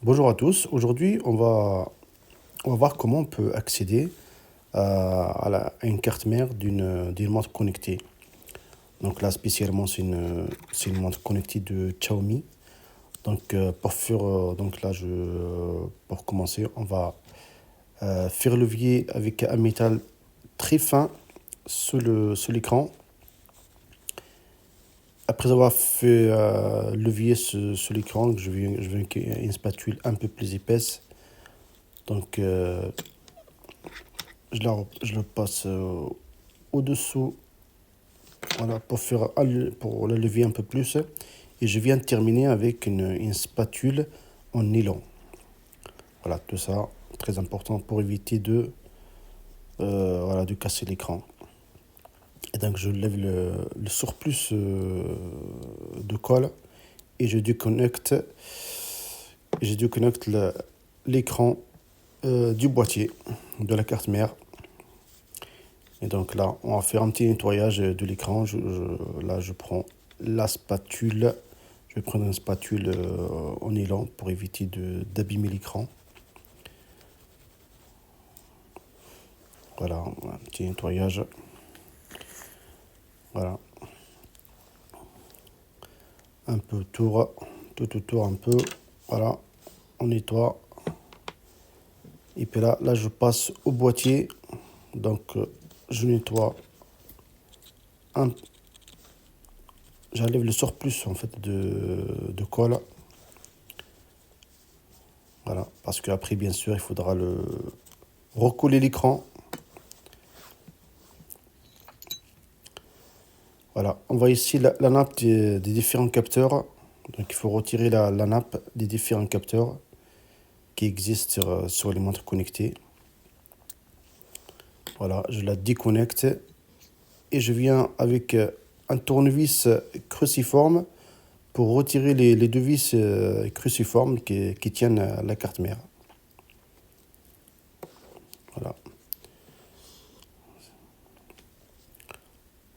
Bonjour à tous. Aujourd'hui, on va voir comment on peut accéder à une carte mère d'une montre connectée. Donc là, spécialement, c'est une montre connectée de Xiaomi. Pour commencer, on va faire levier avec un métal très fin sur l'écran. Après avoir fait levier sur l'écran, je vais avec une spatule un peu plus épaisse. Donc, je le passe au-dessous, voilà, pour le lever un peu plus. Et je viens de terminer avec une spatule en nylon. Voilà, tout ça, très important pour éviter de casser l'écran. Et donc, je lève le surplus de colle et je déconnecte l'écran du boîtier de la carte mère. Et donc là, on va faire un petit nettoyage de l'écran. Là, je prends la spatule. Je vais prendre une spatule en nylon pour éviter d'abîmer l'écran. Voilà, un petit nettoyage. Voilà, un peu tout autour un peu. Voilà, on nettoie. Et puis là, je passe au boîtier. Donc, je nettoie un. J'enlève le surplus en fait de colle. Voilà, parce qu'après, bien sûr, il faudra recoller l'écran. Voilà, on voit ici la nappe des différents capteurs. Donc, il faut retirer la nappe des différents capteurs qui existent sur les montres connectées. Voilà, je la déconnecte et je viens avec un tournevis cruciforme pour retirer les deux vis cruciformes qui tiennent la carte mère. Voilà,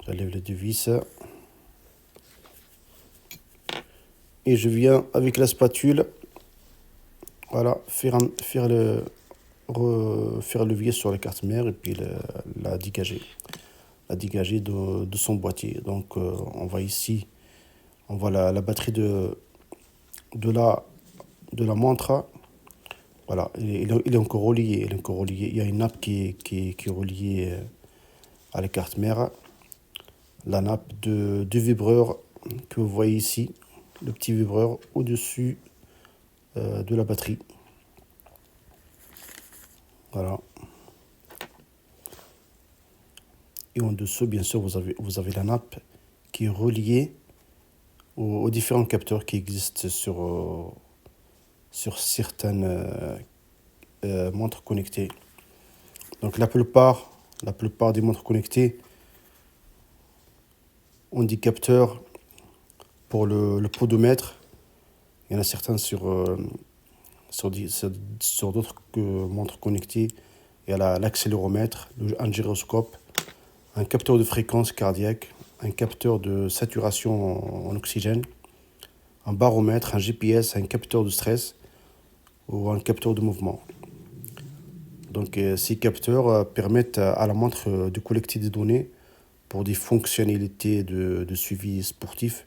j'enlève les deux vis et je viens avec la spatule, voilà, faire levier sur la carte mère et puis la dégager. La dégager de son boîtier. Donc on voit ici, on voit la batterie de la montre. Voilà, il est encore relié. Il est encore relié. Il y a une nappe qui est reliée à la carte mère. La nappe de vibreur que vous voyez ici, le petit vibreur au-dessus de la batterie. Voilà. Et en dessous, bien sûr, vous avez la nappe qui est reliée aux différents capteurs qui existent sur certaines montres connectées. Donc la plupart des montres connectées ont des capteurs pour le podomètre. Il y en a certains sur d'autres montres connectées. Il y a l'accéléromètre, un gyroscope, un capteur de fréquence cardiaque, un capteur de saturation en oxygène, un baromètre, un GPS, un capteur de stress ou un capteur de mouvement. Donc ces capteurs permettent à la montre de collecter des données pour des fonctionnalités de suivi sportif,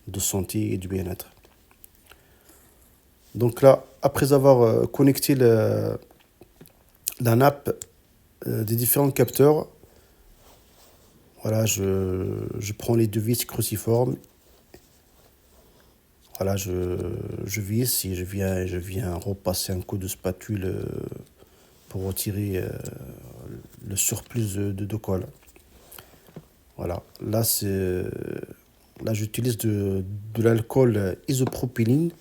de santé et du bien-être. Donc là, après avoir connecté la nappe des différents capteurs, voilà, je prends les deux vis cruciformes. Voilà, je visse et je viens repasser un coup de spatule pour retirer le surplus de colle. Voilà, là j'utilise de l'alcool isopropyline,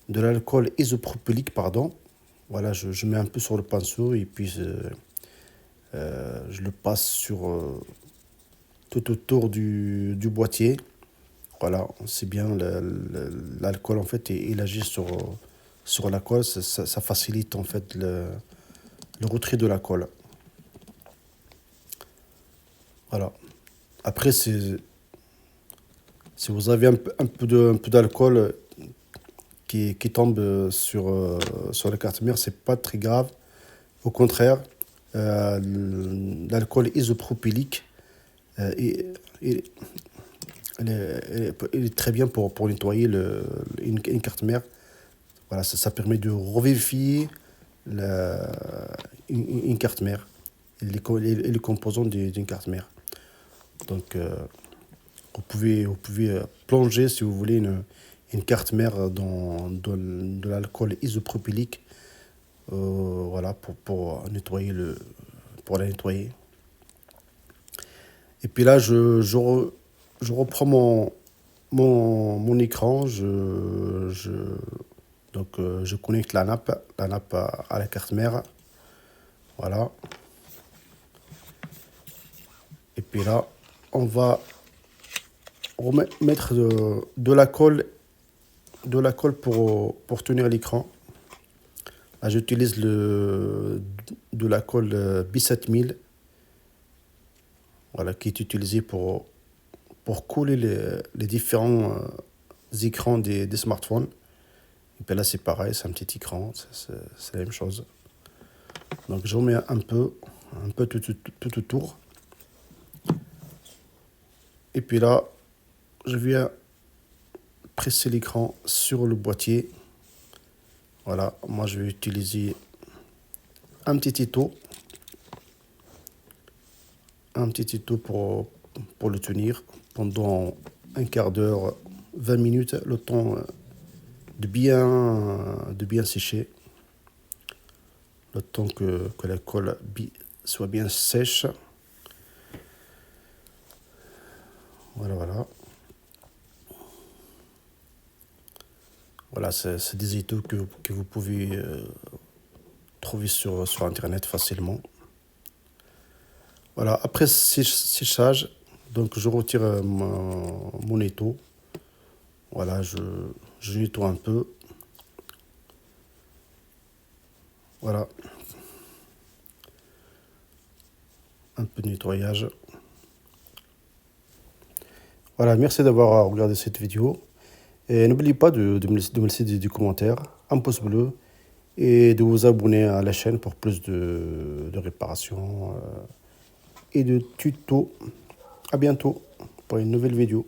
de l'alcool isopropylique, pardon. Voilà, je mets un peu sur le pinceau et puis je le passe tout autour du boîtier. Voilà, c'est bien, l'alcool en fait, il agit sur la colle, ça facilite en fait le retrait de la colle. Voilà. Après, si vous avez un peu d'alcool qui tombe sur la carte mère, c'est pas très grave. Au contraire, l'alcool isopropylique, il, il est très bien pour nettoyer une carte mère. Voilà, ça permet de revivifier la, une carte mère et les composants d'une carte mère. Donc, vous pouvez plonger, si vous voulez, une carte mère dans de l'alcool isopropylique, voilà, pour nettoyer pour la nettoyer. Et puis là, je reprends mon écran, donc je connecte la nappe à la carte mère, voilà. Et puis là, on va mettre de la colle pour tenir l'écran. Là, j'utilise de la colle B7000, voilà, qui est utilisée pour coller les différents écrans des smartphones. Et puis là, c'est pareil, c'est un petit écran, c'est la même chose. Donc, j'en mets un peu tout autour. Et puis là, je viens presser l'écran sur le boîtier. Voilà, moi je vais utiliser un petit étau. Un petit étau pour le tenir pendant un quart d'heure, 20 minutes, le temps de bien sécher. Le temps que la colle soit bien sèche. Voilà, voilà. Voilà, c'est des étaux que vous pouvez trouver sur Internet facilement. Voilà, après séchage, donc je retire mon étau. Voilà, je nettoie un peu. Voilà. Un peu de nettoyage. Voilà, merci d'avoir regardé cette vidéo. Et n'oubliez pas de me laisser des commentaires, un pouce bleu et de vous abonner à la chaîne pour plus de réparations et de tutos. À bientôt pour une nouvelle vidéo.